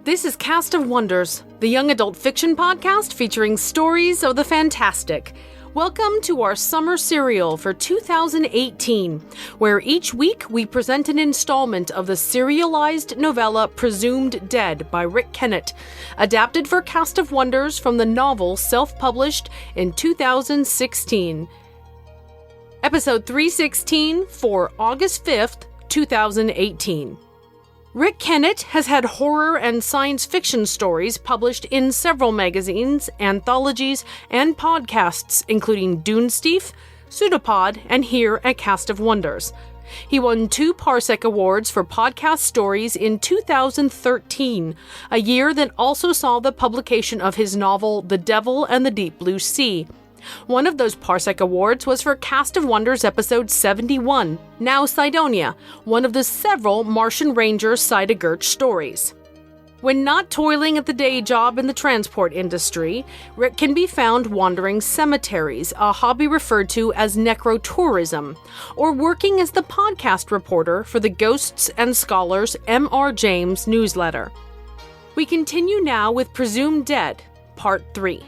This is Cast of Wonders, the young adult fiction podcast featuring stories of the fantastic. Welcome to our summer serial for 2018, where each week we present an installment of the serialized novella Presumed Dead by Rick Kennett, adapted for Cast of Wonders from the novel self-published in 2016. Episode 316 for August 5th, 2018. Rick Kennett has had horror and science fiction stories published in several magazines, anthologies, and podcasts, including Dunesteef, Pseudopod, and here at Cast of Wonders. He won 2 Parsec Awards for podcast stories in 2013, a year that also saw the publication of his novel The Devil and the Deep Blue Sea. One of those Parsec Awards was for Cast of Wonders episode 71, Now Cydonia, one of the several Martian Ranger Saida Gertch stories. When not toiling at the day job in the transport industry, Rick can be found wandering cemeteries, a hobby referred to as necrotourism, or working as the podcast reporter for the Ghosts and Scholars M.R. James newsletter. We continue now with Presumed Dead, Part 3.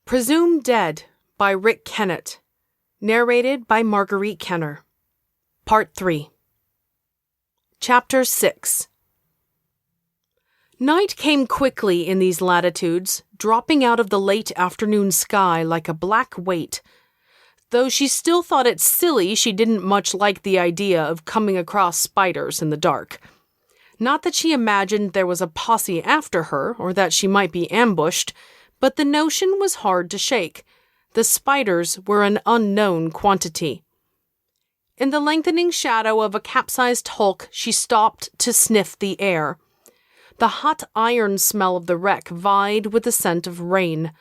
Presumed Dead by Rick Kennett. Narrated by Marguerite Kenner. Part 3. Chapter 6. Night came quickly in these latitudes, dropping out of the late afternoon sky like a black weight. Though she still thought it silly, she didn't much like the idea of coming across spiders in the dark. Not that she imagined there was a posse after her, or that she might be ambushed, but the notion was hard to shake. The spiders were an unknown quantity. In the lengthening shadow of a capsized hulk, she stopped to sniff the air. The hot iron smell of the wreck vied with the scent of rain.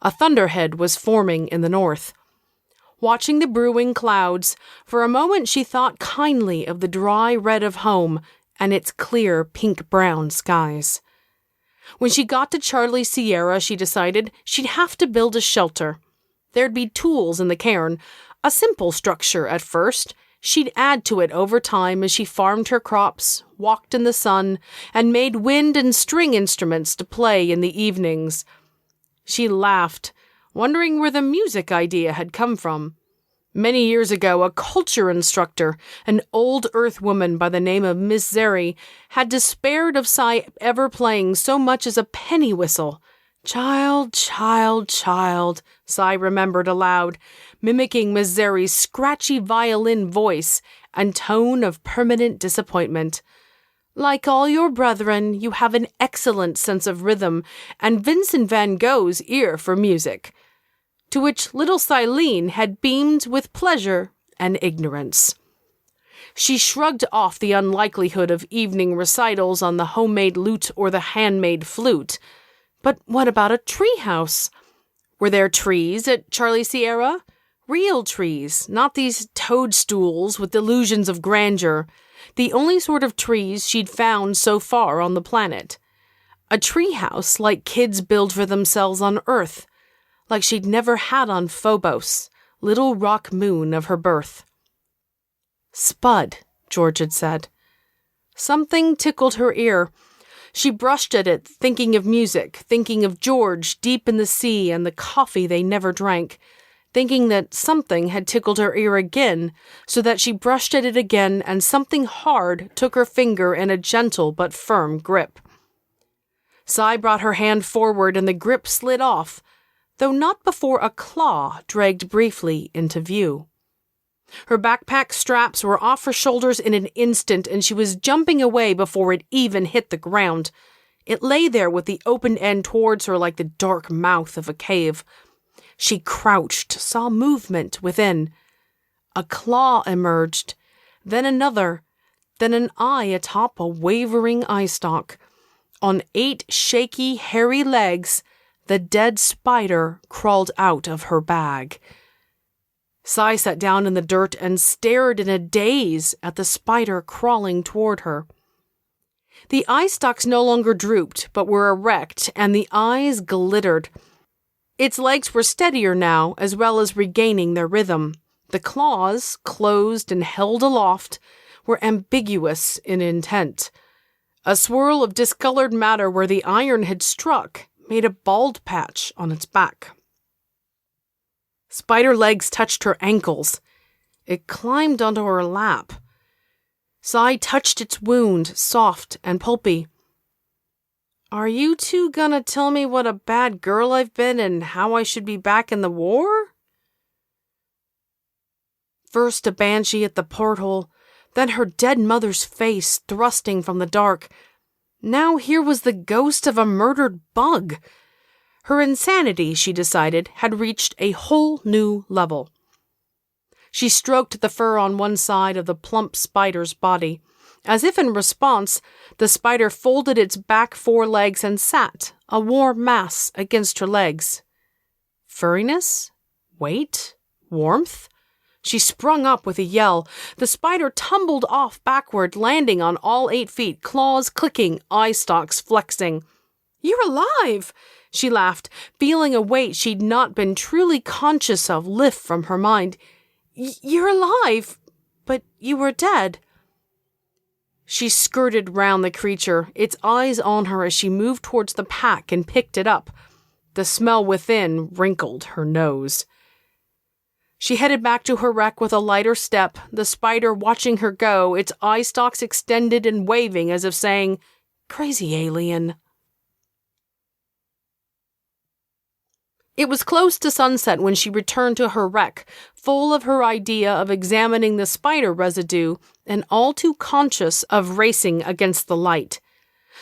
A thunderhead was forming in the north. Watching the brewing clouds, for a moment she thought kindly of the dry red of home and its clear pink-brown skies. When she got to Charlie Sierra, she decided she'd have to build a shelter. There'd be tools in the cairn, a simple structure at first. She'd add to it over time as she farmed her crops, walked in the sun, and made wind and string instruments to play in the evenings. She laughed, wondering where the music idea had come from. Many years ago, a culture instructor, an old earth woman by the name of Miss Zeri, had despaired of Cy ever playing so much as a penny whistle. Child, child, child, Cy remembered aloud, mimicking Miss Zeri's scratchy violin voice and tone of permanent disappointment. Like all your brethren, you have an excellent sense of rhythm and Vincent van Gogh's ear for music. To which little Cylene had beamed with pleasure and ignorance. She shrugged off the unlikelihood of evening recitals on the homemade lute or the handmade flute. But what about a treehouse? Were there trees at Charlie Sierra? Real trees, not these toadstools with delusions of grandeur. The only sort of trees she'd found so far on the planet. A treehouse like kids build for themselves on Earth. Like she'd never had on Phobos, little rock moon of her birth. Spud, George had said. Something tickled her ear. She brushed at it, thinking of music, thinking of George deep in the sea and the coffee they never drank, thinking that something had tickled her ear again, so that she brushed at it again and something hard took her finger in a gentle but firm grip. Cy brought her hand forward and the grip slid off, though not before a claw dragged briefly into view. Her backpack straps were off her shoulders in an instant, and she was jumping away before it even hit the ground. It lay there with the open end towards her like the dark mouth of a cave. She crouched, saw movement within. A claw emerged, then another, then an eye atop a wavering eye stalk. On 8 shaky, hairy legs, the dead spider crawled out of her bag. Cy sat down in the dirt and stared in a daze at the spider crawling toward her. The eye stalks no longer drooped, but were erect, and the eyes glittered. Its legs were steadier now, as well as regaining their rhythm. The claws, closed and held aloft, were ambiguous in intent. A swirl of discolored matter where the iron had struck made a bald patch on its back. Spider legs touched her ankles. It climbed onto her lap. Sai touched its wound, soft and pulpy. "Are you two gonna tell me what a bad girl I've been and how I should be back in the war?" First a banshee at the porthole, then her dead mother's face thrusting from the dark. Now here was the ghost of a murdered bug. Her insanity, she decided, had reached a whole new level. She stroked the fur on one side of the plump spider's body. As if in response, the spider folded its back forelegs and sat, a warm mass against her legs. Furriness? Weight? Warmth? She sprung up with a yell. The spider tumbled off backward, landing on all 8 feet, claws clicking, eye stalks flexing. "You're alive!" she laughed, feeling a weight she'd not been truly conscious of lift from her mind. "You're alive, but you were dead." She skirted round the creature, its eyes on her as she moved towards the pack and picked it up. The smell within wrinkled her nose. She headed back to her wreck with a lighter step, the spider watching her go, its eye stalks extended and waving as if saying, "Crazy alien." It was close to sunset when she returned to her wreck, full of her idea of examining the spider residue and all too conscious of racing against the light.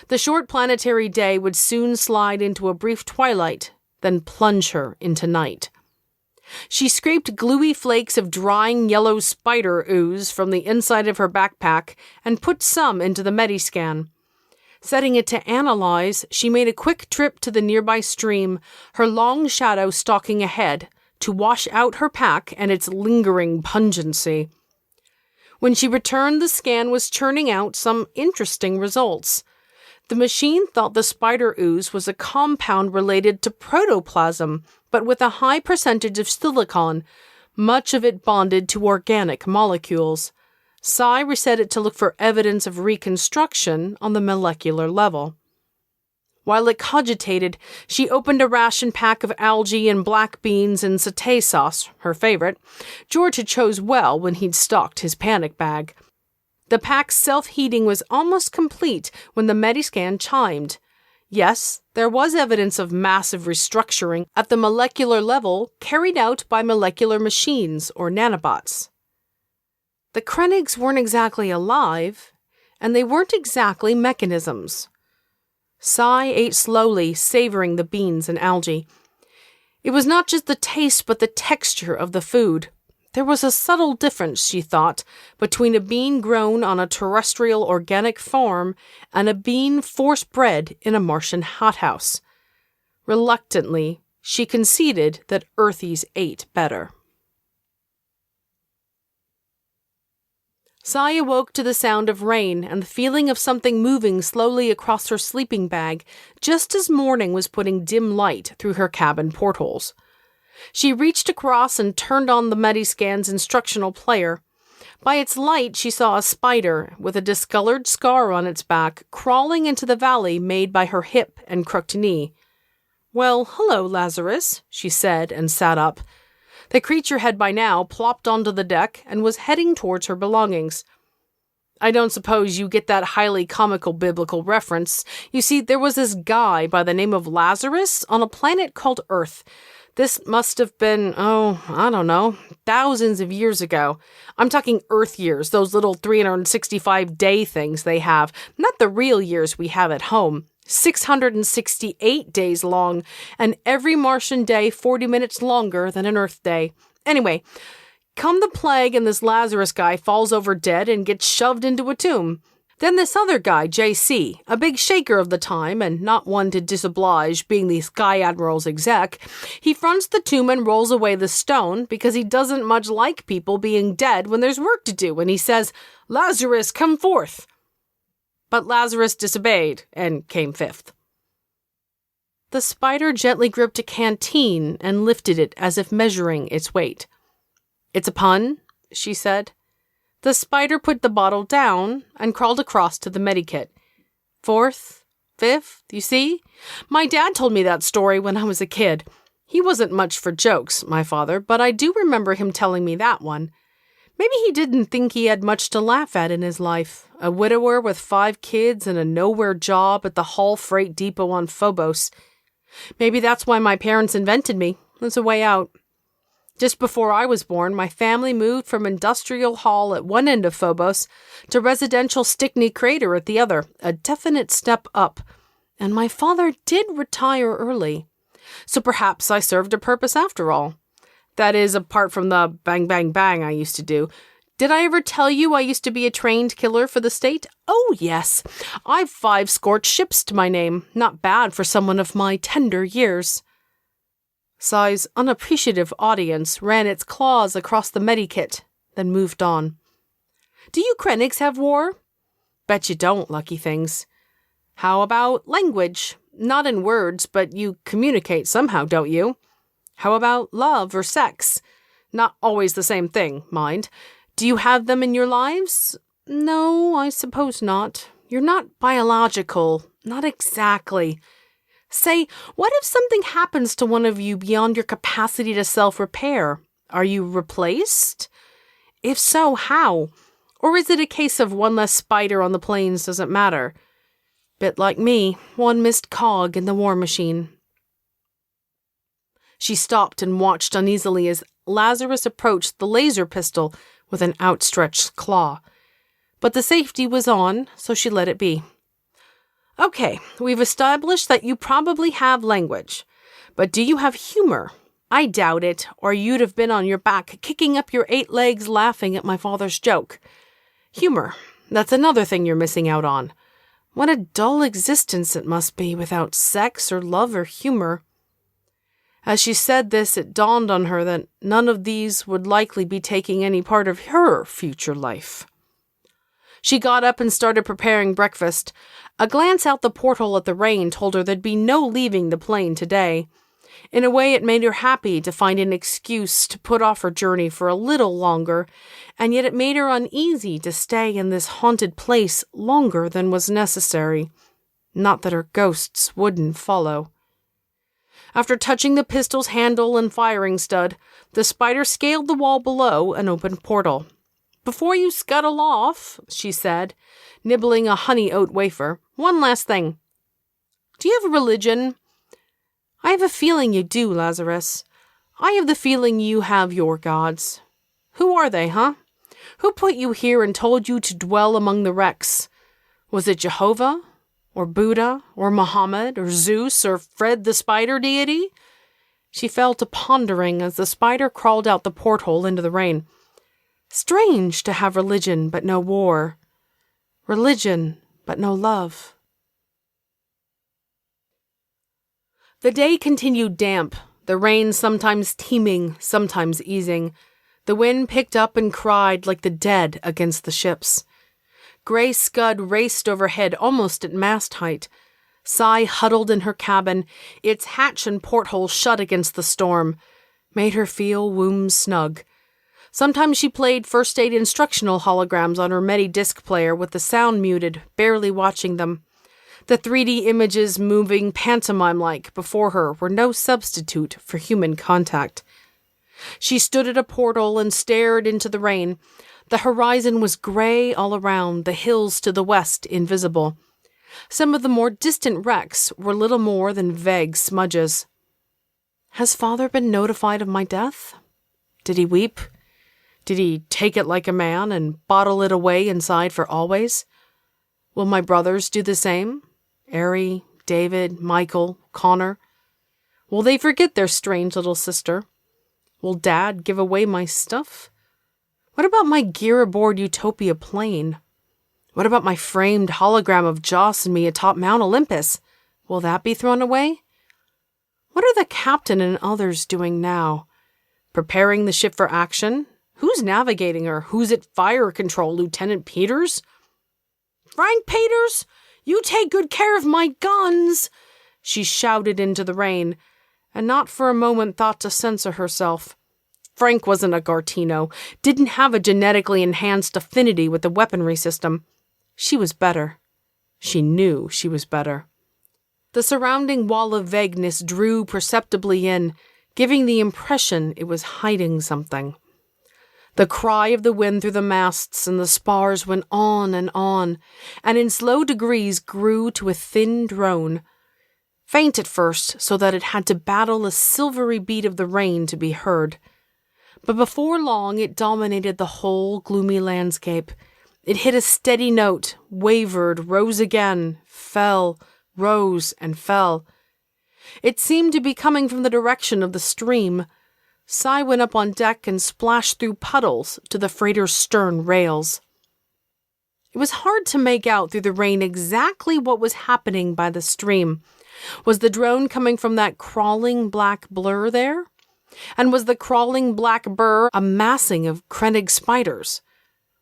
The short planetary day would soon slide into a brief twilight, then plunge her into night. She scraped gluey flakes of drying yellow spider ooze from the inside of her backpack and put some into the Mediscan. Setting it to analyze, she made a quick trip to the nearby stream, her long shadow stalking ahead, to wash out her pack and its lingering pungency. When she returned, the scan was churning out some interesting results. The machine thought the spider ooze was a compound related to protoplasm, but with a high percentage of silicon, much of it bonded to organic molecules. Sai reset it to look for evidence of reconstruction on the molecular level. While it cogitated, she opened a ration pack of algae and black beans and satay sauce, her favorite. George had chose well when he'd stocked his panic bag. The pack's self-heating was almost complete when the Mediscan chimed. Yes, there was evidence of massive restructuring at the molecular level carried out by molecular machines or nanobots. The Krennigs weren't exactly alive, and they weren't exactly mechanisms. Sai ate slowly, savoring the beans and algae. It was not just the taste but the texture of the food. There was a subtle difference, she thought, between a bean grown on a terrestrial organic farm and a bean force-bred in a Martian hothouse. Reluctantly, she conceded that Earthies ate better. Sai awoke to the sound of rain and the feeling of something moving slowly across her sleeping bag just as morning was putting dim light through her cabin portholes. She reached across and turned on the Mediscan's instructional player. By its light, she saw a spider with a discolored scar on its back crawling into the valley made by her hip and crooked knee. "Well, hello, Lazarus," she said and sat up. The creature had by now plopped onto the deck and was heading towards her belongings. "I don't suppose you get that highly comical biblical reference. You see, there was this guy by the name of Lazarus on a planet called Earth. This must have been, I don't know, thousands of years ago. I'm talking Earth years, those little 365-day things they have, not the real years we have at home. 668 days long, and every Martian day 40 minutes longer than an Earth day. Anyway, come the plague and this Lazarus guy falls over dead and gets shoved into a tomb. Then this other guy, JC, a big shaker of the time and not one to disoblige being the Sky Admiral's exec, he fronts the tomb and rolls away the stone because he doesn't much like people being dead when there's work to do, and he says, 'Lazarus, come forth!' But Lazarus disobeyed and came fifth. The spider gently gripped a canteen and lifted it as if measuring its weight. "It's a pun," she said. The spider put the bottle down and crawled across to the medikit. "Fourth, fifth, you see? My dad told me that story when I was a kid. He wasn't much for jokes, my father, but I do remember him telling me that one. Maybe he didn't think he had much to laugh at in his life. A widower with 5 kids and a nowhere job at the Hull Freight Depot on Phobos. Maybe that's why my parents invented me, as a way out. Just before I was born, my family moved from Industrial Hall at one end of Phobos to residential Stickney Crater at the other, a definite step up. And my father did retire early. So perhaps I served a purpose after all. That is, apart from the bang, bang, bang I used to do. Did I ever tell you I used to be a trained killer for the state? Oh, yes. I've 5 scorched ships to my name. Not bad for someone of my tender years." Sai's unappreciative audience ran its claws across the medikit, then moved on. "Do you Krennics have war?" "Bet you don't, lucky things." "How about language? Not in words, but you communicate somehow, don't you?" "How about love or sex? Not always the same thing, mind. Do you have them in your lives?" "No, I suppose not. You're not biological. Not exactly. Say, what if something happens to one of you beyond your capacity to self-repair? Are you replaced? If so, how? Or is it a case of one less spider on the plains doesn't matter? Bit like me, one missed cog in the war machine." She stopped and watched uneasily as Lazarus approached the laser pistol with an outstretched claw. But the safety was on, so she let it be. "Okay, we've established that you probably have language. But do you have humor? I doubt it, or you'd have been on your back kicking up your 8 legs laughing at my father's joke. Humor, that's another thing you're missing out on. What a dull existence it must be without sex or love or humor." As she said this, it dawned on her that none of these would likely be taking any part of her future life. She got up and started preparing breakfast. A glance out the porthole at the rain told her there'd be no leaving the plane today. In a way, it made her happy to find an excuse to put off her journey for a little longer, and yet it made her uneasy to stay in this haunted place longer than was necessary. Not that her ghosts wouldn't follow. After touching the pistol's handle and firing stud, the spider scaled the wall below an open portal. "Before you scuttle off," she said, nibbling a honey oat wafer, "one last thing. Do you have a religion?" "I have a feeling you do, Lazarus. I have the feeling you have your gods. Who are they, huh? Who put you here and told you to dwell among the wrecks? Was it Jehovah? Or Buddha, or Muhammad, or Zeus, or Fred the spider deity?" She fell to pondering as the spider crawled out the porthole into the rain. Strange to have religion but no war. Religion but no love. The day continued damp, the rain sometimes teeming, sometimes easing. The wind picked up and cried like the dead against the ships. Gray scud raced overhead almost at mast height. Sai huddled in her cabin, its hatch and porthole shut against the storm. Made her feel womb snug. Sometimes she played first aid instructional holograms on her Medi-disc player with the sound muted, barely watching them. The 3D images moving pantomime-like before her were no substitute for human contact. She stood at a portal and stared into the rain. The horizon was gray all around, the hills to the west invisible. Some of the more distant wrecks were little more than vague smudges. Has father been notified of my death? Did he weep? Did he take it like a man and bottle it away inside for always? Will my brothers do the same? Ari, David, Michael, Connor? Will they forget their strange little sister? Will Dad give away my stuff? What about my gear aboard Utopia plane? What about my framed hologram of Joss and me atop Mount Olympus? Will that be thrown away? What are the captain and others doing now? Preparing the ship for action? Who's navigating her? Who's at fire control? Lieutenant Peters? "Frank Peters, you take good care of my guns," She shouted into the rain, and not for a moment thought to censor herself. Frank wasn't a Gartino, didn't have a genetically enhanced affinity with the weaponry system. She was better. She knew she was better. The surrounding wall of vagueness drew perceptibly in, giving the impression it was hiding something. The cry of the wind through the masts and the spars went on, and in slow degrees grew to a thin drone. Faint at first, so that it had to battle a silvery beat of the rain to be heard. But before long it dominated the whole gloomy landscape. It hit a steady note, wavered, rose again, fell, rose, and fell. It seemed to be coming from the direction of the stream. Cy went up on deck and splashed through puddles to the freighter's stern rails. It was hard to make out through the rain exactly what was happening by the stream. Was the drone coming from that crawling black blur there? And was the crawling black blur a massing of Krennic spiders?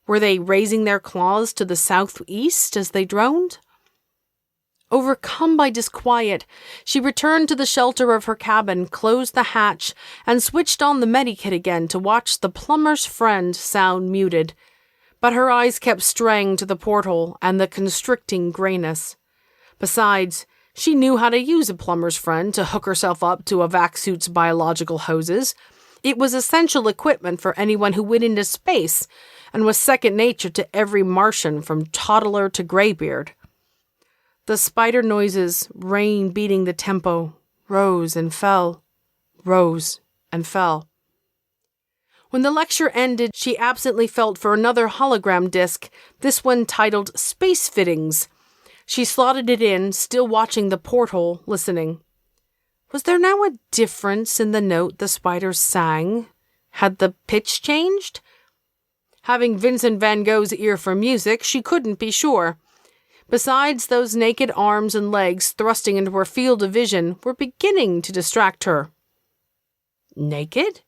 Were they raising their claws to the southeast as they droned? Overcome by disquiet, she returned to the shelter of her cabin, closed the hatch, and switched on the medikit again to watch the plumber's friend sound muted. But her eyes kept straying to the porthole and the constricting grayness. Besides, she knew how to use a plumber's friend to hook herself up to a vac-suit's biological hoses. It was essential equipment for anyone who went into space, and was second nature to every Martian from toddler to graybeard. The spider noises, rain beating the tempo, rose and fell, rose and fell. When the lecture ended, she absently felt for another hologram disc, this one titled Space Fittings. She slotted it in, still watching the porthole, listening. Was there now a difference in the note the spiders sang? Had the pitch changed? Having Vincent van Gogh's ear for music, she couldn't be sure. Besides, those naked arms and legs thrusting into her field of vision were beginning to distract her. Naked?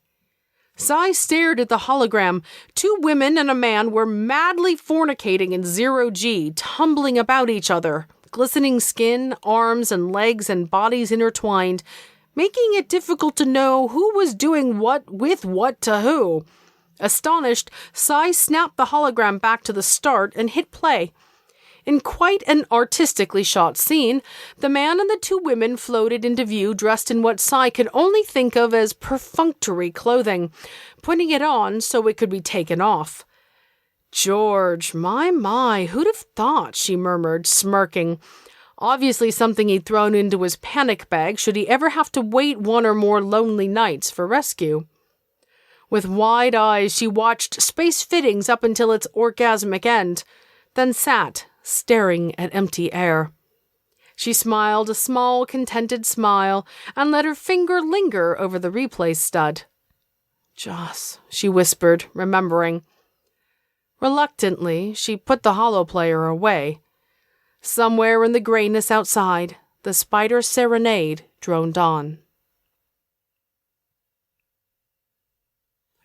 Cy stared at the hologram. 2 women and a man were madly fornicating in zero-G, tumbling about each other, glistening skin, arms and legs and bodies intertwined, making it difficult to know who was doing what with what to who. Astonished, Cy snapped the hologram back to the start and hit play. In quite an artistically shot scene, the man and the 2 women floated into view dressed in what Cy could only think of as perfunctory clothing, putting it on so it could be taken off. George, my, who'd have thought, she murmured, smirking. Obviously something he'd thrown into his panic bag should he ever have to wait 1 or more lonely nights for rescue. With wide eyes, she watched Space Fittings up until its orgasmic end, then sat, staring at empty air. She smiled a small, contented smile and let her finger linger over the replay stud. Joss, she whispered, remembering. Reluctantly, she put the holoplayer away. Somewhere in the grayness outside, the spider serenade droned on.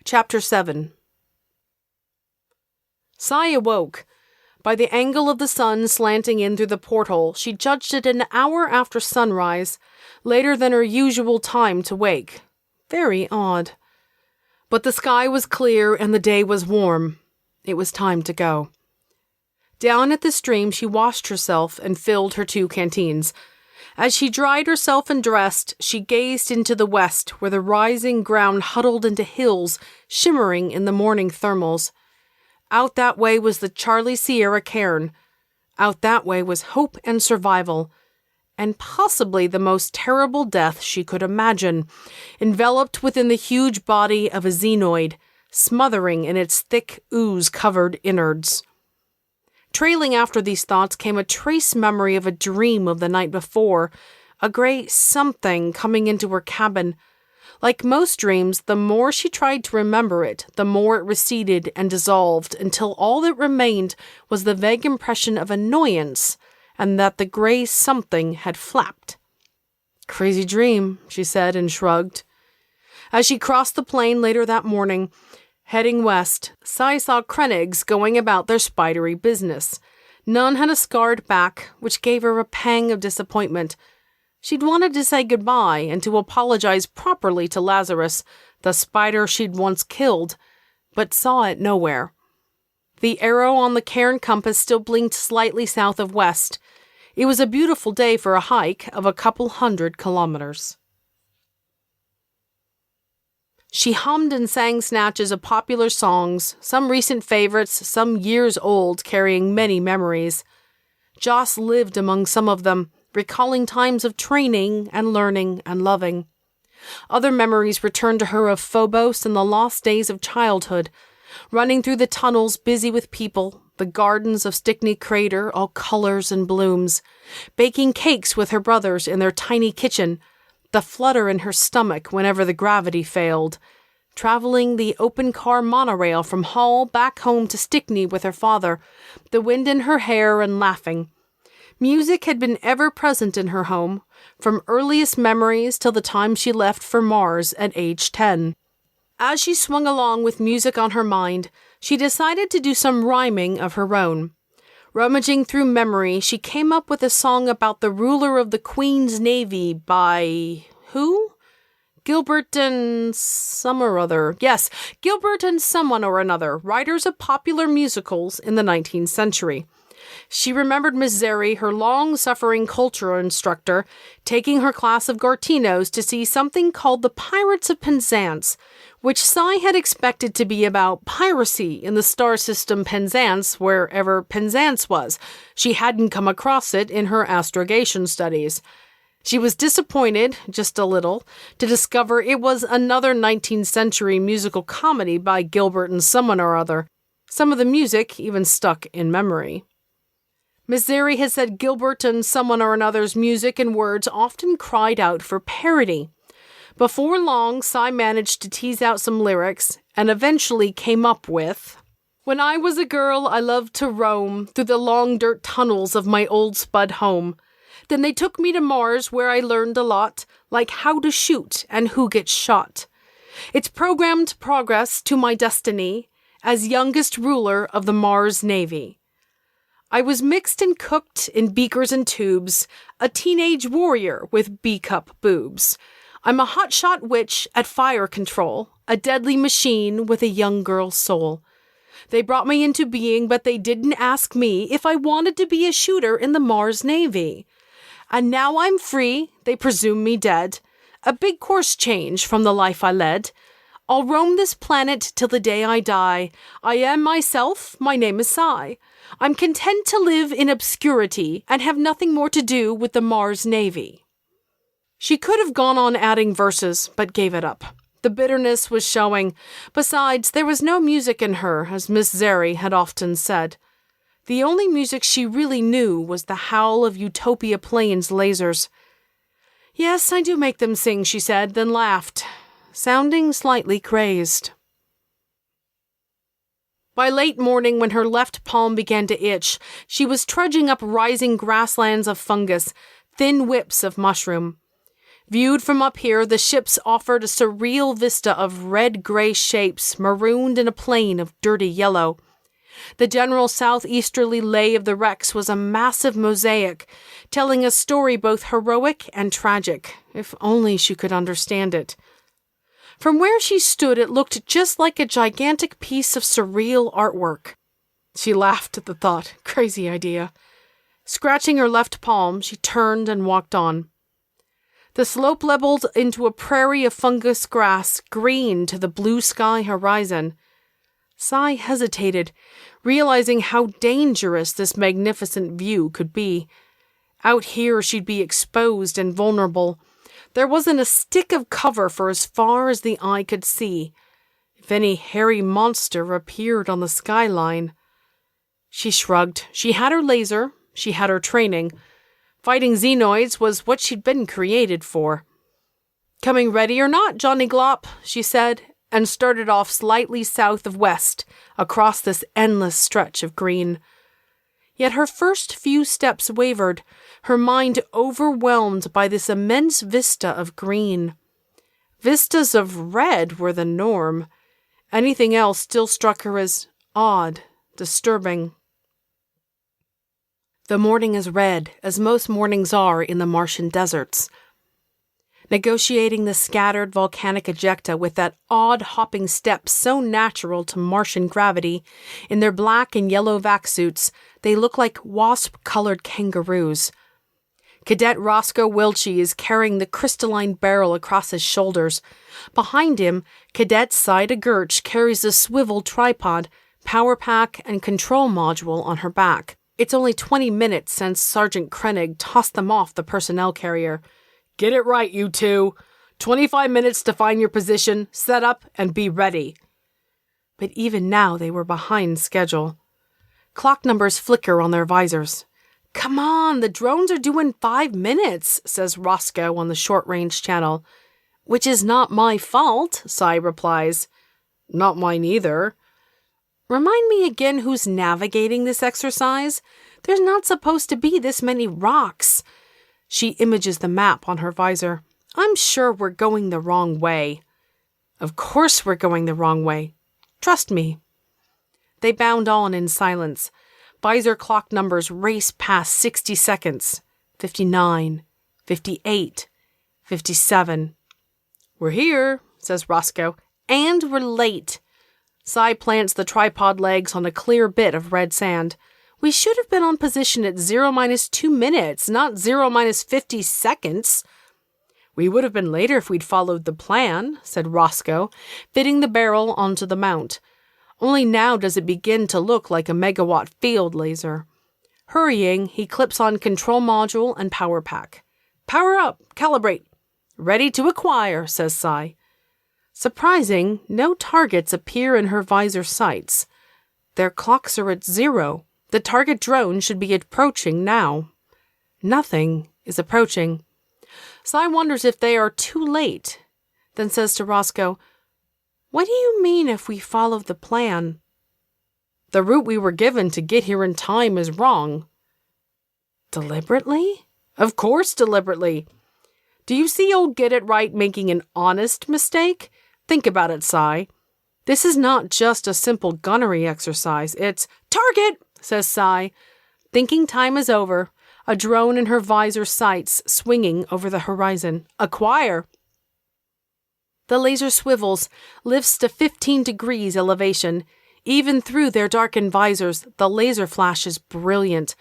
Chapter 7. Cy awoke. By the angle of the sun slanting in through the porthole, she judged it an hour after sunrise, later than her usual time to wake. Very odd. But the sky was clear and the day was warm. It was time to go. Down at the stream, she washed herself and filled her 2 canteens. As she dried herself and dressed, she gazed into the west, where the rising ground huddled into hills, shimmering in the morning thermals. Out that way was the Charlie Sierra cairn. Out that way was hope and survival, and possibly the most terrible death she could imagine, enveloped within the huge body of a xenoid, smothering in its thick ooze-covered innards. Trailing after these thoughts came a trace memory of a dream of the night before, a gray something coming into her cabin. Like most dreams, the more she tried to remember it, the more it receded and dissolved until all that remained was the vague impression of annoyance and that the gray something had flapped. Crazy dream, she said and shrugged. As she crossed the plain later that morning, heading west, Cy saw Krennigs going about their spidery business. None had a scarred back, which gave her a pang of disappointment. She'd wanted to say goodbye and to apologize properly to Lazarus, the spider she'd once killed, but saw it nowhere. The arrow on the cairn compass still blinked slightly south of west. It was a beautiful day for a hike of a couple 100 kilometers. She hummed and sang snatches of popular songs, some recent favorites, some years old, carrying many memories. Joss lived among some of them, recalling times of training and learning and loving. Other memories returned to her of Phobos and the lost days of childhood, running through the tunnels busy with people, the gardens of Stickney Crater all colors and blooms, baking cakes with her brothers in their tiny kitchen, the flutter in her stomach whenever the gravity failed, traveling the open-car monorail from Hull back home to Stickney with her father, the wind in her hair and laughing. Music had been ever present in her home, from earliest memories till the time she left for Mars at age 10. As she swung along with music on her mind, she decided to do some rhyming of her own. Rummaging through memory, she came up with a song about the ruler of the Queen's Navy by... who? Gilbert and some or other. Yes, Gilbert and someone or another, writers of popular musicals in the 19th century. She remembered Miss Zeri, her long-suffering culture instructor, taking her class of Gartinos to see something called The Pirates of Penzance, which Cy had expected to be about piracy in the star system Penzance, wherever Penzance was. She hadn't come across it in her astrogation studies. She was disappointed, just a little, to discover it was another 19th century musical comedy by Gilbert and someone or other. Some of the music even stuck in memory. Miss Zeri had said Gilbert and someone or another's music and words often cried out for parody. Before long, Cy managed to tease out some lyrics and eventually came up with, "When I was a girl, I loved to roam through the long dirt tunnels of my old spud home. Then they took me to Mars where I learned a lot, like how to shoot and who gets shot. It's programmed progress to my destiny as youngest ruler of the Mars Navy. I was mixed and cooked in beakers and tubes, a teenage warrior with B-cup boobs. I'm a hotshot witch at fire control, a deadly machine with a young girl's soul. They brought me into being, but they didn't ask me if I wanted to be a shooter in the Mars Navy. And now I'm free, they presume me dead. A big course change from the life I led. I'll roam this planet till the day I die. I am myself, my name is Cy. I'm content to live in obscurity and have nothing more to do with the Mars Navy." She could have gone on adding verses, but gave it up. The bitterness was showing. Besides, there was no music in her, as Miss Zeri had often said. The only music she really knew was the howl of Utopia Plains lasers. "Yes, I do make them sing," she said, then laughed, sounding slightly crazed. By late morning, when her left palm began to itch, she was trudging up rising grasslands of fungus, thin whips of mushroom. Viewed from up here, the ships offered a surreal vista of red-gray shapes marooned in a plain of dirty yellow. The general southeasterly lay of the wrecks was a massive mosaic, telling a story both heroic and tragic, if only she could understand it. From where she stood, it looked just like a gigantic piece of surreal artwork. She laughed at the thought. Crazy idea. Scratching her left palm, she turned and walked on. The slope leveled into a prairie of fungus grass, green to the blue sky horizon. Cy hesitated, realizing how dangerous this magnificent view could be. Out here she'd be exposed and vulnerable. There wasn't a stick of cover for as far as the eye could see. If any hairy monster appeared on the skyline. She shrugged. She had her laser. She had her training. Fighting xenoids was what she'd been created for. "Coming ready or not, Johnny Glop," she said, and started off slightly south of west, across this endless stretch of green. Yet her first few steps wavered, her mind overwhelmed by this immense vista of green. Vistas of red were the norm. Anything else still struck her as odd, disturbing. The morning is red, as most mornings are in the Martian deserts. Negotiating the scattered volcanic ejecta with that odd hopping step so natural to Martian gravity, in their black and yellow vac suits, they look like wasp-colored kangaroos. Cadet Roscoe Wiltshire is carrying the crystalline barrel across his shoulders. Behind him, Cadet Saida Gertsch carries a swivel tripod, power pack, and control module on her back. It's only 20 minutes since Sergeant Krennig tossed them off the personnel carrier. Get it right, you two. 25 minutes to find your position, set up, and be ready. But even now they were behind schedule. Clock numbers flicker on their visors. Come on, the drones are due in 5 minutes, says Roscoe on the short-range channel. Which is not my fault, Cy replies. Not mine either. Remind me again who's navigating this exercise? There's not supposed to be this many rocks. She images the map on her visor. I'm sure we're going the wrong way. Of course we're going the wrong way. Trust me. They bound on in silence. Visor clock numbers race past 60 seconds. 59, 58, 57. We're here, says Roscoe, and we're late. Cy plants the tripod legs on a clear bit of red sand. We should have been on position at 0-2 minutes, not 0-50 seconds. We would have been later if we'd followed the plan, said Roscoe, fitting the barrel onto the mount. Only now does it begin to look like a megawatt field laser. Hurrying, he clips on control module and power pack. Power up, calibrate. Ready to acquire, says Cy. Surprising, no targets appear in her visor sights. Their clocks are at 0. The target drone should be approaching now. Nothing is approaching. Cy wonders if they are too late, then says to Roscoe, What do you mean if we follow the plan? The route we were given to get here in time is wrong. Deliberately? Of course deliberately. Do you see old Get It Right making an honest mistake? Think about it, Cy. This is not just a simple gunnery exercise. It's target, says Cy. Thinking time is over, a drone in her visor sights swinging over the horizon. Acquire. The laser swivels, lifts to 15 degrees elevation. Even through their darkened visors, the laser flash is brilliant.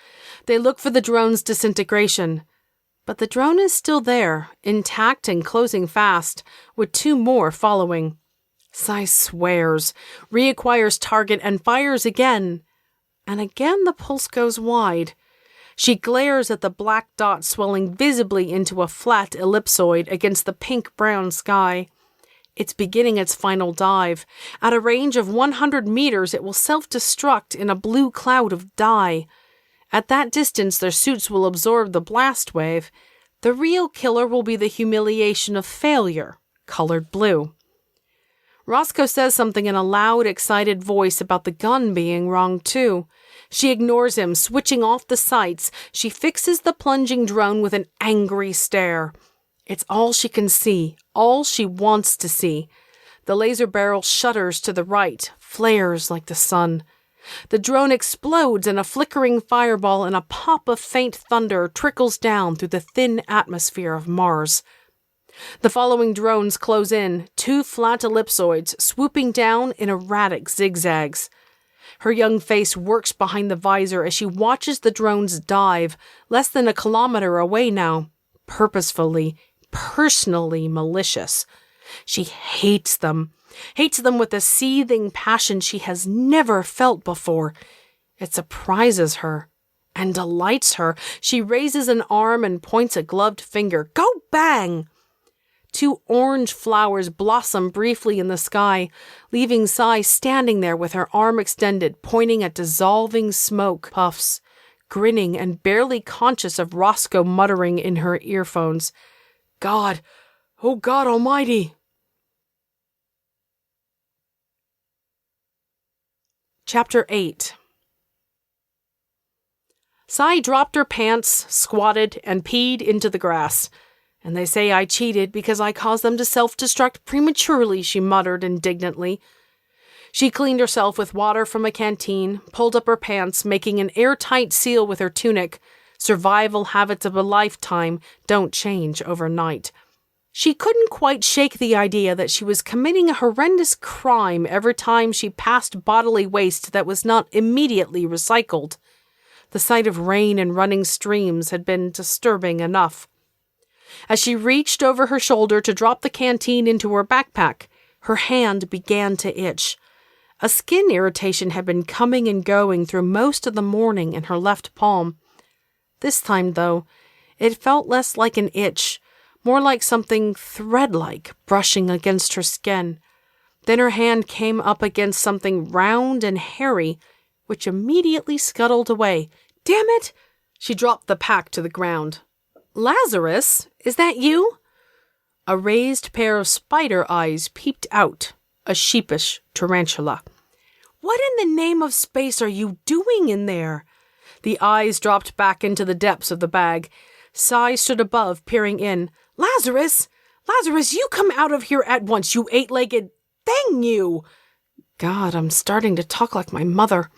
They look for the drone's disintegration. But the drone is still there, intact and closing fast, with 2 more following. Cy swears, reacquires target, and fires again. And again the pulse goes wide. She glares at the black dot swelling visibly into a flat ellipsoid against the pink-brown sky. It's beginning its final dive. At a range of 100 meters, it will self-destruct in a blue cloud of dye. At that distance, their suits will absorb the blast wave. The real killer will be the humiliation of failure, colored blue. Roscoe says something in a loud, excited voice about the gun being wrong, too. She ignores him, switching off the sights. She fixes the plunging drone with an angry stare. It's all she can see, all she wants to see. The laser barrel shudders to the right, flares like the sun. The drone explodes and a flickering fireball and a pop of faint thunder trickles down through the thin atmosphere of Mars. The following drones close in, 2 flat ellipsoids swooping down in erratic zigzags. Her young face works behind the visor as she watches the drones dive, less than a kilometer away now, purposefully, personally malicious. She hates them with a seething passion she has never felt before. It surprises her and delights her. She raises an arm and points a gloved finger. Go bang! 2 orange flowers blossom briefly in the sky, leaving Cy standing there with her arm extended, pointing at dissolving smoke puffs, grinning and barely conscious of Roscoe muttering in her earphones, God, oh God Almighty! Chapter 8. Cy dropped her pants, squatted, and peed into the grass. And they say I cheated because I caused them to self-destruct prematurely, she muttered indignantly. She cleaned herself with water from a canteen, pulled up her pants, making an airtight seal with her tunic. Survival habits of a lifetime don't change overnight. She couldn't quite shake the idea that she was committing a horrendous crime every time she passed bodily waste that was not immediately recycled. The sight of rain and running streams had been disturbing enough. As she reached over her shoulder to drop the canteen into her backpack, her hand began to itch. A skin irritation had been coming and going through most of the morning in her left palm. This time, though, it felt less like an itch, more like something thread-like brushing against her skin. Then her hand came up against something round and hairy, which immediately scuttled away. "Damn it!" She dropped the pack to the ground. "Lazarus, is that you?" A raised pair of spider eyes peeped out, a sheepish tarantula. "What in the name of space are you doing in there?" The eyes dropped back into the depths of the bag. Sai stood above, peering in. "Lazarus! Lazarus, you come out of here at once, you eight-legged... Dang you!" God, I'm starting to talk like my mother.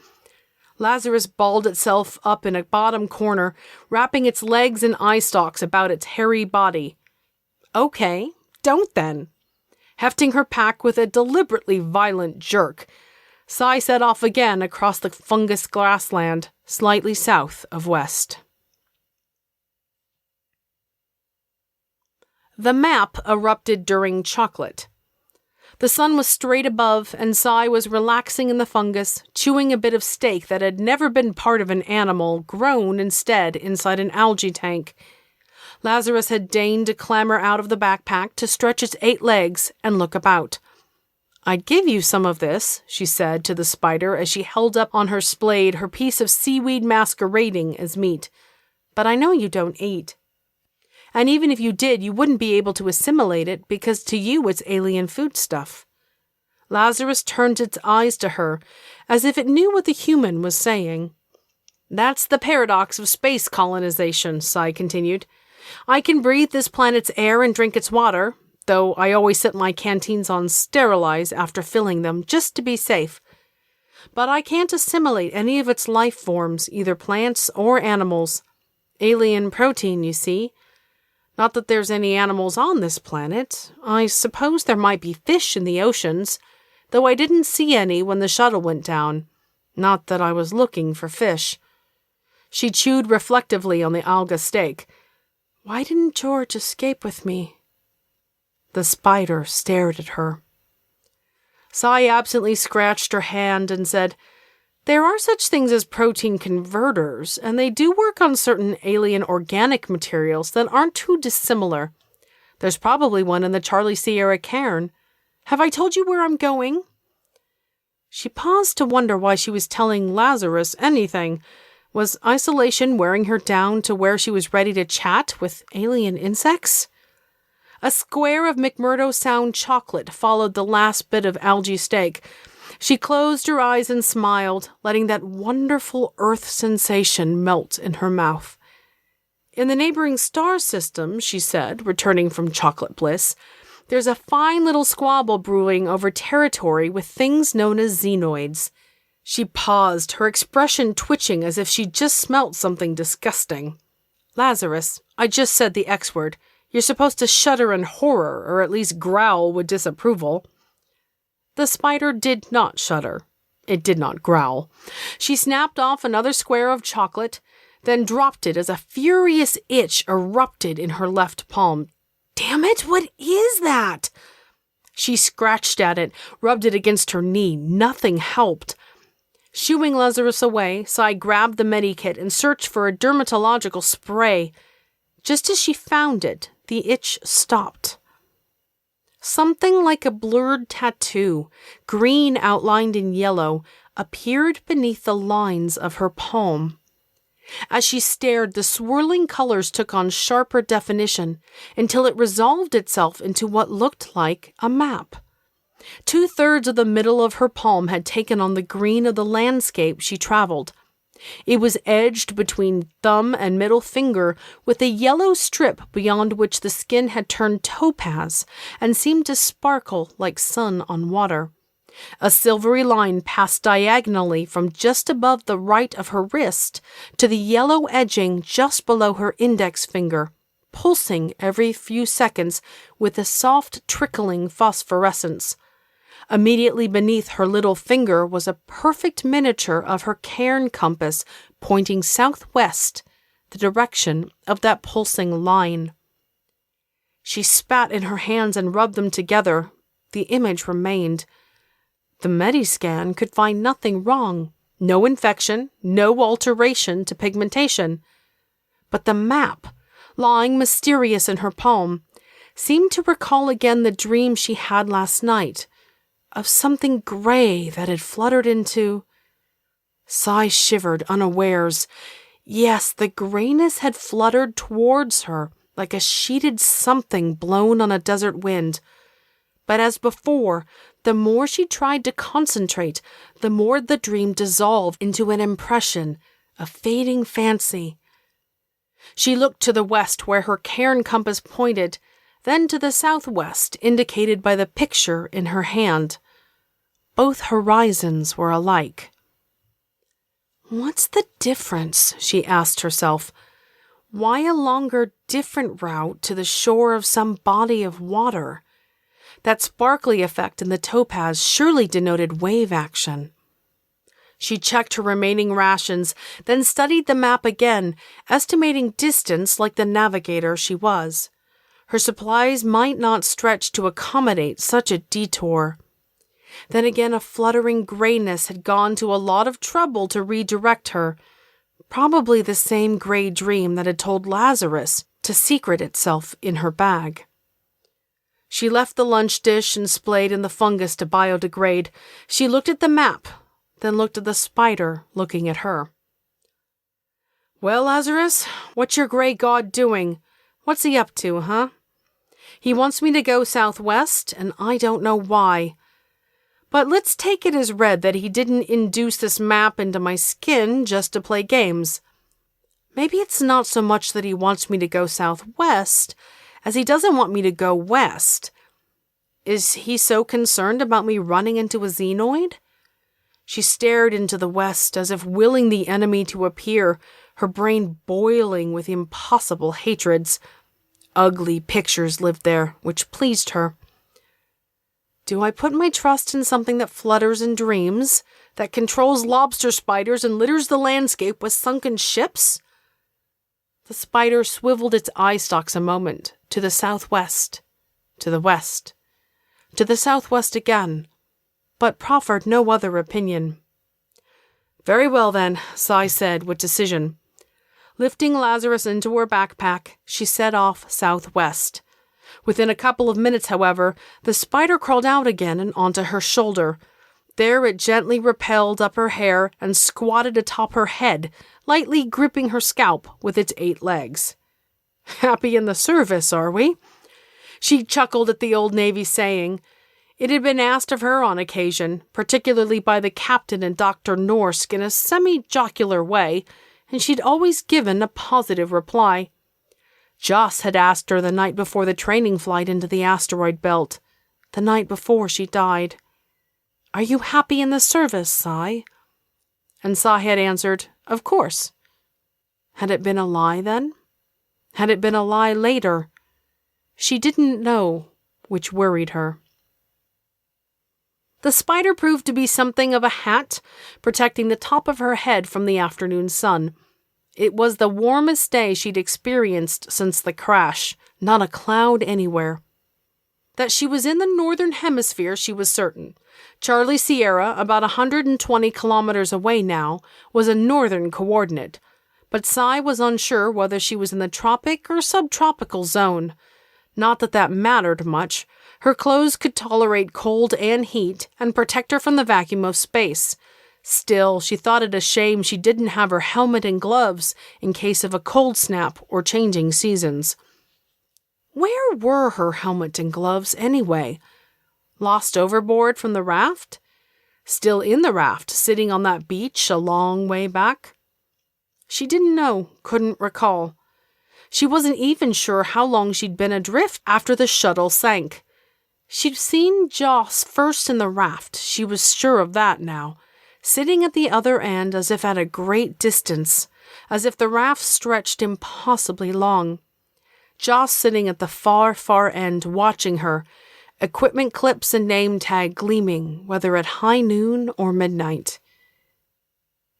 Lazarus balled itself up in a bottom corner, wrapping its legs and eye stalks about its hairy body. "Okay, don't then." Hefting her pack with a deliberately violent jerk, Sai set off again across the fungus grassland, slightly south of west. The map erupted during chocolate. The sun was straight above, and Sai was relaxing in the fungus, chewing a bit of steak that had never been part of an animal, grown instead inside an algae tank. Lazarus had deigned to clamber out of the backpack to stretch its 8 legs and look about. "I'd give you some of this," she said to the spider as she held up on her splade her piece of seaweed masquerading as meat. "But I know you don't eat. And even if you did, you wouldn't be able to assimilate it because to you it's alien food stuff." Lazarus turned its eyes to her as if it knew what the human was saying. "That's the paradox of space colonization," Sai continued. "I can breathe this planet's air and drink its water, though I always set my canteens on sterilize after filling them just to be safe. But I can't assimilate any of its life forms, either plants or animals. Alien protein, you see. Not that there's any animals on this planet. I suppose there might be fish in the oceans, though I didn't see any when the shuttle went down. Not that I was looking for fish." She chewed reflectively on the alga steak. "Why didn't George escape with me?" The spider stared at her. Sai absently scratched her hand and said, "There are such things as protein converters, and they do work on certain alien organic materials that aren't too dissimilar. There's probably one in the Charlie Sierra cairn. Have I told you where I'm going?" She paused to wonder why she was telling Lazarus anything. Was isolation wearing her down to where she was ready to chat with alien insects? A square of McMurdo Sound chocolate followed the last bit of algae steak. She closed her eyes and smiled, letting that wonderful earth sensation melt in her mouth. "In the neighboring star system," she said, returning from chocolate bliss, "there's a fine little squabble brewing over territory with things known as xenoids." She paused, her expression twitching as if she'd just smelt something disgusting. "Lazarus, I just said the X word. You're supposed to shudder in horror, or at least growl with disapproval." The spider did not shudder. It did not growl. She snapped off another square of chocolate, then dropped it as a furious itch erupted in her left palm. "Damn it, what is that?" She scratched at it, rubbed it against her knee. Nothing helped. Shooing Lazarus away, Sai grabbed the medikit and searched for a dermatological spray. Just as she found it, the itch stopped. Something like a blurred tattoo, green outlined in yellow, appeared beneath the lines of her palm. As she stared, the swirling colors took on sharper definition until it resolved itself into what looked like a map. 2/3 of the middle of her palm had taken on the green of the landscape she traveled. It was edged between thumb and middle finger with a yellow strip beyond which the skin had turned topaz and seemed to sparkle like sun on water. A silvery line passed diagonally from just above the right of her wrist to the yellow edging just below her index finger, pulsing every few seconds with a soft trickling phosphorescence. Immediately beneath her little finger was a perfect miniature of her cairn compass pointing southwest, the direction of that pulsing line. She spat in her hands and rubbed them together. The image remained. The Mediscan could find nothing wrong, no infection, no alteration to pigmentation. But the map, lying mysterious in her palm, seemed to recall again the dream she had last night, of something gray that had fluttered into... Sai shivered unawares. Yes, the grayness had fluttered towards her like a sheeted something blown on a desert wind. But as before, the more she tried to concentrate, the more the dream dissolved into an impression, a fading fancy. She looked to the west where her cairn compass pointed, then to the southwest indicated by the picture in her hand. Both horizons were alike. What's the difference? She asked herself. Why a longer, different route to the shore of some body of water? That sparkly effect in the topaz surely denoted wave action. She checked her remaining rations, then studied the map again, estimating distance like the navigator she was. Her supplies might not stretch to accommodate such a detour. Then again a fluttering grayness had gone to a lot of trouble to redirect her, probably the same gray dream that had told Lazarus to secret itself in her bag. She left the lunch dish and splayed in the fungus to biodegrade. She looked at the map, then looked at the spider looking at her. Well, Lazarus, what's your gray god doing? What's he up to, huh? He wants me to go southwest, and I don't know why. But let's take it as read that he didn't induce this map into my skin just to play games. Maybe it's not so much that he wants me to go southwest as he doesn't want me to go west. Is he so concerned about me running into a xenoid? She stared into the west as if willing the enemy to appear, her brain boiling with impossible hatreds. Ugly pictures lived there, which pleased her. Do I put my trust in something that flutters in dreams, that controls lobster spiders and litters the landscape with sunken ships? The spider swiveled its eye stalks a moment, to the southwest, to the west, to the southwest again, but proffered no other opinion. Very well then, Sai said with decision. Lifting Lazarus into her backpack, she set off southwest. Within a couple of minutes, however, the spider crawled out again and onto her shoulder. There it gently rappelled up her hair and squatted atop her head, lightly gripping her scalp with its 8 legs. Happy in the service, are we? She chuckled at the old Navy saying. It had been asked of her on occasion, particularly by the captain and Dr. Norsk in a semi-jocular way, and she'd always given a positive reply. Joss had asked her the night before the training flight into the asteroid belt, the night before she died. Are you happy in the service, Sai? And Sai had answered, of course. Had it been a lie then? Had it been a lie later? She didn't know, which worried her. The spider proved to be something of a hat, protecting the top of her head from the afternoon sun. It was the warmest day she'd experienced since the crash, not a cloud anywhere. That she was in the northern hemisphere, she was certain. Charlie Sierra, about 120 kilometers away now, was a northern coordinate, but Sai was unsure whether she was in the tropic or subtropical zone. Not that that mattered much. Her clothes could tolerate cold and heat and protect her from the vacuum of space. Still, she thought it a shame she didn't have her helmet and gloves in case of a cold snap or changing seasons. Where were her helmet and gloves anyway? Lost overboard from the raft? Still in the raft, sitting on that beach a long way back? She didn't know, couldn't recall. She wasn't even sure how long she'd been adrift after the shuttle sank. She'd seen Joss first in the raft, she was sure of that now, sitting at the other end as if at a great distance, as if the raft stretched impossibly long. Joss sitting at the far, far end, watching her, equipment clips and name tag gleaming, whether at high noon or midnight.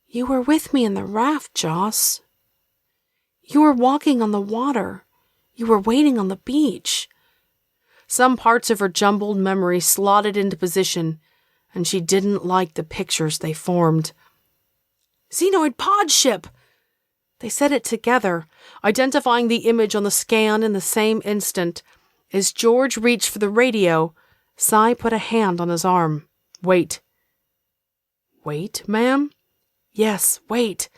"You were with me in the raft, Joss. You were walking on the water. You were waiting on the beach." Some parts of her jumbled memory slotted into position, and she didn't like the pictures they formed. "Xenoid pod ship!" They said it together, identifying the image on the scan in the same instant. As George reached for the radio, Cy put a hand on his arm. "Wait." "Wait, ma'am?" "Yes, wait.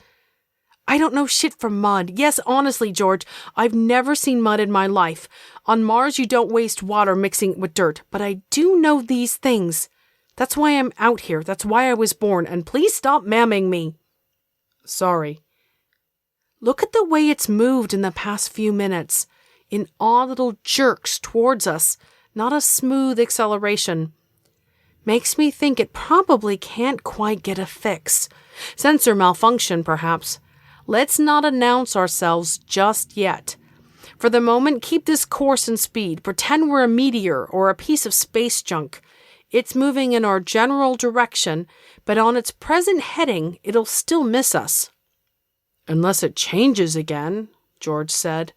I don't know shit from mud. Yes, honestly, George, I've never seen mud in my life. On Mars, you don't waste water mixing it with dirt, but I do know these things. That's why I'm out here. That's why I was born, and please stop mamming me." "Sorry." "Look at the way it's moved in the past few minutes, in odd little jerks towards us, not a smooth acceleration. Makes me think it probably can't quite get a fix. Sensor malfunction, perhaps. Let's not announce ourselves just yet. For the moment, keep this course and speed. Pretend we're a meteor or a piece of space junk. It's moving in our general direction, but on its present heading, it'll still miss us." "Unless it changes again," George said.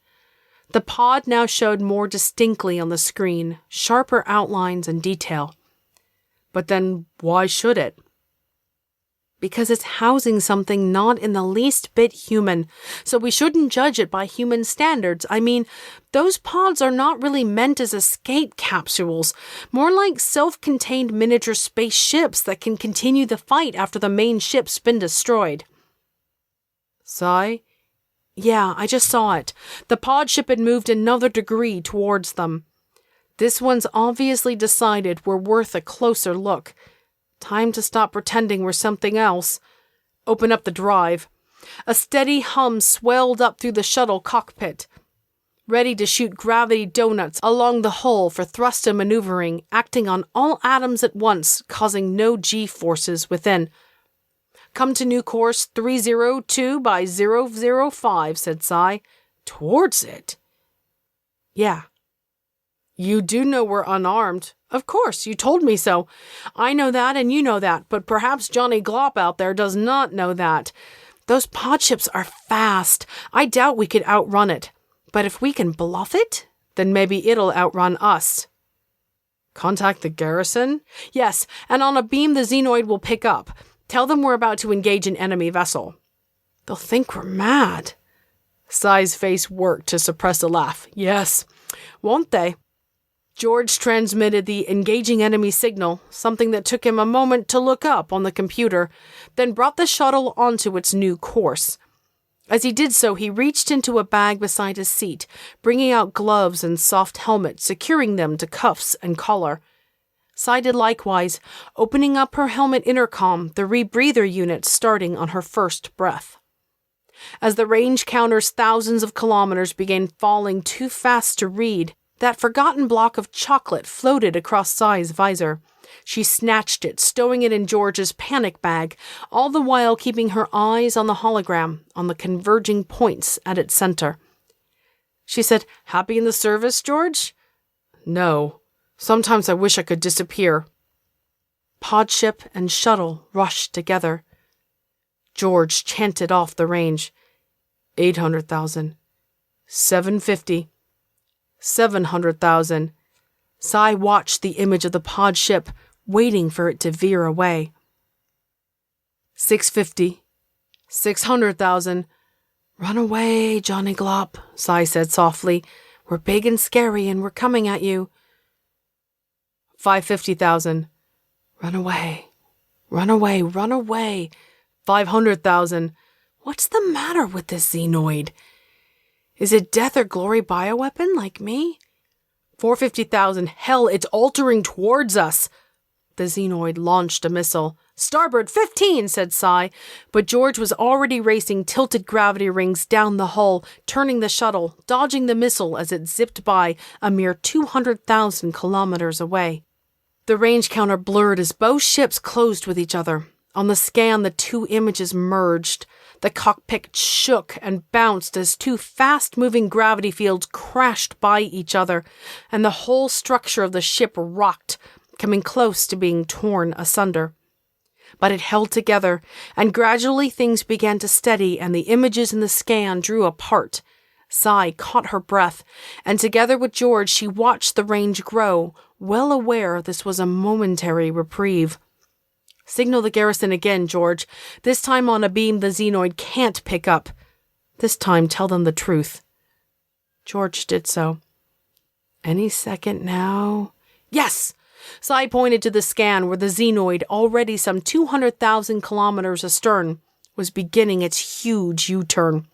The pod now showed more distinctly on the screen, sharper outlines and detail. "But then why should it?" "Because it's housing something not in the least bit human, so we shouldn't judge it by human standards. I mean, those pods are not really meant as escape capsules, more like self-contained miniature spaceships that can continue the fight after the main ship's been destroyed." "Cy?" "Yeah, I just saw it. The pod ship had moved another degree towards them. This one's obviously decided we're worth a closer look. Time to stop pretending we're something else. Open up the drive." A steady hum swelled up through the shuttle cockpit, ready to shoot gravity donuts along the hull for thrust and maneuvering, acting on all atoms at once, causing no G-forces within. "Come to new course 302 by 005, said Cy. "Towards it?" "Yeah." "You do know we're unarmed." "Of course, you told me so. I know that and you know that, but perhaps Johnny Glop out there does not know that. Those pod ships are fast. I doubt we could outrun it. But if we can bluff it, then maybe it'll outrun us." "Contact the garrison?" "Yes, and on a beam the Xenoid will pick up. Tell them we're about to engage an enemy vessel." "They'll think we're mad." Cy's face worked to suppress a laugh. "Yes, won't they?" George transmitted the engaging enemy signal, something that took him a moment to look up on the computer, then brought the shuttle onto its new course. As he did so, he reached into a bag beside his seat, bringing out gloves and soft helmet, securing them to cuffs and collar. Cy did likewise, opening up her helmet intercom, the rebreather unit starting on her first breath. As the range counter's thousands of kilometers began falling too fast to read, that forgotten block of chocolate floated across Cy's visor. She snatched it, stowing it in George's panic bag, all the while keeping her eyes on the hologram, on the converging points at its center. She said, "Happy in the service, George?" "No. Sometimes I wish I could disappear." Pod ship and shuttle rushed together. George chanted off the range. 800,000. 750. 700,000. Cy watched the image of the pod ship, waiting for it to veer away. 650. 600,000. "Run away, Johnny Glop," Cy said softly. "We're big and scary and we're coming at you." 550,000. "Run away. Run away, run away." 500,000. What's the matter with this Xenoid? Is it death or glory bioweapon like me? 450,000. Hell, it's altering towards us. The Xenoid launched a missile. "Starboard 15, said Sai, but George was already racing tilted gravity rings down the hull, turning the shuttle, dodging the missile as it zipped by a mere 200,000 kilometers away. The range counter blurred as both ships closed with each other. On the scan, the two images merged. The cockpit shook and bounced as two fast-moving gravity fields crashed by each other, and the whole structure of the ship rocked, coming close to being torn asunder. But it held together, and gradually things began to steady and the images in the scan drew apart. Sai caught her breath, and together with George she watched the range grow, well aware this was a momentary reprieve. "Signal the garrison again, George. This time on a beam the Xenoid can't pick up. This time tell them the truth." George did so. "Any second now?" "Yes!" Sai pointed to the scan where the Xenoid, already some 200,000 kilometers astern, was beginning its huge U-turn.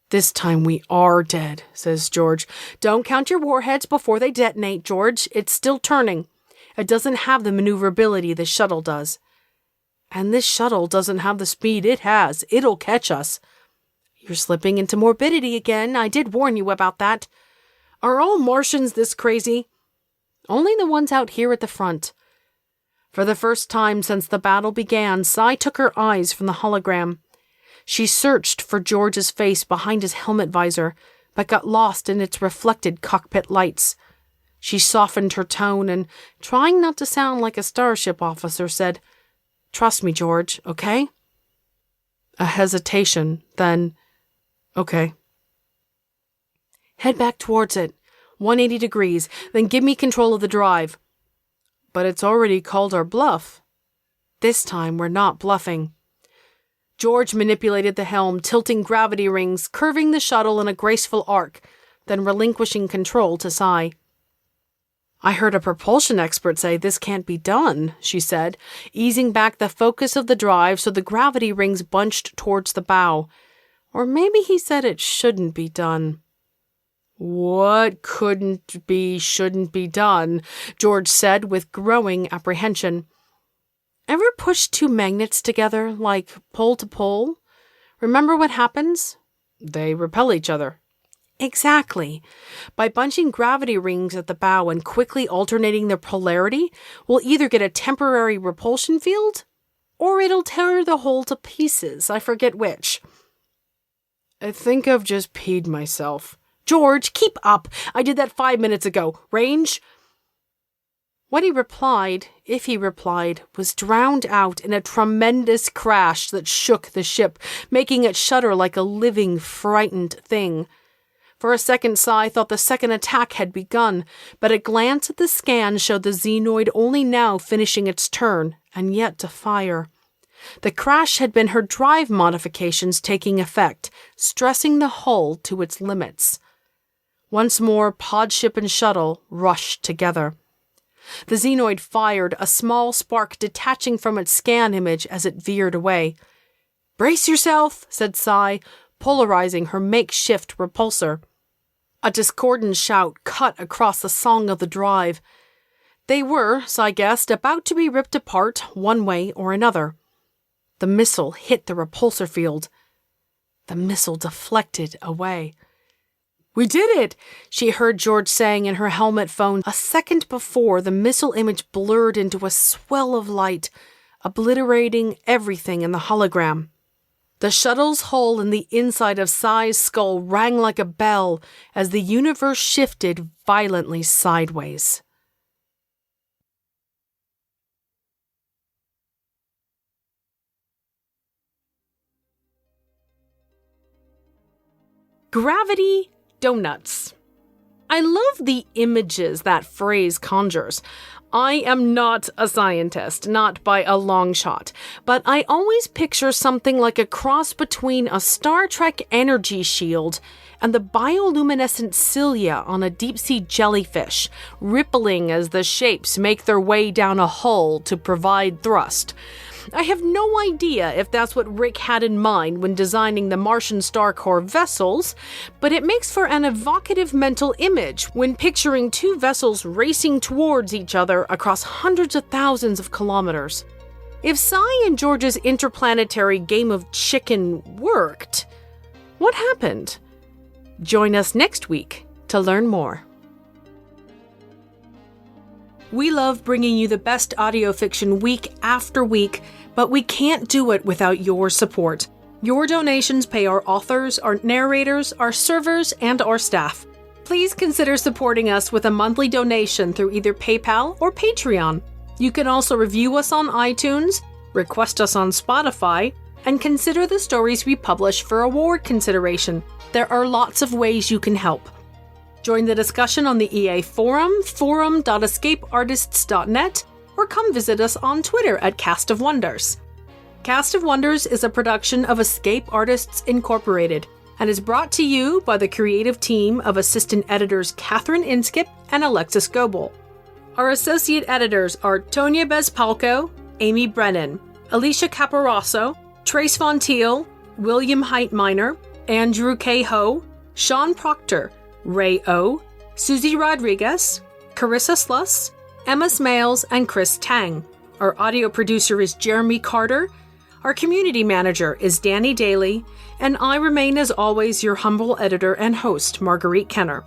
"This time we are dead," says George. "Don't count your warheads before they detonate, George. It's still turning. It doesn't have the maneuverability the shuttle does. And this shuttle doesn't have the speed it has. It'll catch us. You're slipping into morbidity again. I did warn you about that. Are all Martians this crazy?" "Only the ones out here at the front." For the first time since the battle began, Sai took her eyes from the hologram. She searched for George's face behind his helmet visor, but got lost in its reflected cockpit lights. She softened her tone and, trying not to sound like a starship officer, said, "Trust me, George, okay?" A hesitation, then, "Okay." "Head back towards it. 180 degrees, then give me control of the drive." "But it's already called our bluff." "This time we're not bluffing." George manipulated the helm, tilting gravity rings, curving the shuttle in a graceful arc, then relinquishing control to Sai. "I heard a propulsion expert say this can't be done," she said, easing back the focus of the drive so the gravity rings bunched towards the bow. Or maybe he said it shouldn't be done. "What shouldn't be done?" George said with growing apprehension. "Ever push two magnets together, like pole to pole? Remember what happens? They repel each other." "Exactly. By bunching gravity rings at the bow and quickly alternating their polarity, we'll either get a temporary repulsion field, or it'll tear the hull to pieces. I forget which." "I think I've just peed myself." "George, keep up. I did that 5 minutes ago. Range?" What he replied, if he replied, was drowned out in a tremendous crash that shook the ship, making it shudder like a living, frightened thing. For a second, Sai thought the second attack had begun, but a glance at the scan showed the Xenoid only now finishing its turn, and yet to fire. The crash had been her drive modifications taking effect, stressing the hull to its limits. Once more, pod ship and shuttle rushed together. The Xenoid fired, a small spark detaching from its scan image as it veered away. "Brace yourself," said Sai, polarizing her makeshift repulsor. A discordant shout cut across the song of the drive. They were, Sai guessed, about to be ripped apart one way or another. The missile hit the repulsor field. The missile deflected away. "We did it," she heard George saying in her helmet phone. A second before, the missile image blurred into a swell of light, obliterating everything in the hologram. The shuttle's hull and the inside of Sai's skull rang like a bell as the universe shifted violently sideways. Gravity Donuts. I love the images that phrase conjures. I am not a scientist, not by a long shot, but I always picture something like a cross between a Star Trek energy shield and the bioluminescent cilia on a deep-sea jellyfish, rippling as the shapes make their way down a hull to provide thrust. I have no idea if that's what Rick had in mind when designing the Martian Star Corps vessels, but it makes for an evocative mental image when picturing two vessels racing towards each other across hundreds of thousands of kilometers. If Cy and George's interplanetary game of chicken worked, what happened? Join us next week to learn more. We love bringing you the best audio fiction week after week, but we can't do it without your support. Your donations pay our authors, our narrators, our servers, and our staff. Please consider supporting us with a monthly donation through either PayPal or Patreon. You can also review us on iTunes, request us on Spotify, and consider the stories we publish for award consideration. There are lots of ways you can help. Join the discussion on the EA Forum, forum.escapeartists.net, or come visit us on Twitter at Cast of Wonders. Cast of Wonders is a production of Escape Artists Incorporated and is brought to you by the creative team of assistant editors Catherine Inskip and Alexis Goebel. Our associate editors are Tonya Bezpalko, Amy Brennan, Alicia Caporaso, Trace Von Teal, William Heitminer, Andrew K. Ho, Sean Proctor, Ray O, Susie Rodriguez, Carissa Sluss, Emma Smales, and Chris Tang. Our audio producer is Jeremy Carter. Our community manager is Danny Daly. And I remain, as always, your humble editor and host, Marguerite Kenner.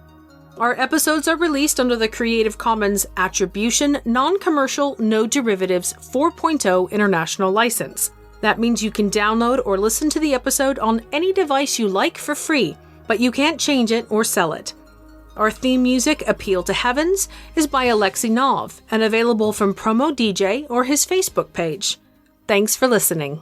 Our episodes are released under the Creative Commons Attribution, Non-Commercial, No Derivatives 4.0 International License. That means you can download or listen to the episode on any device you like for free, but you can't change it or sell it. Our theme music, Appeal to Heavens, is by Alexei Nov and available from Promo DJ or his Facebook page. Thanks for listening.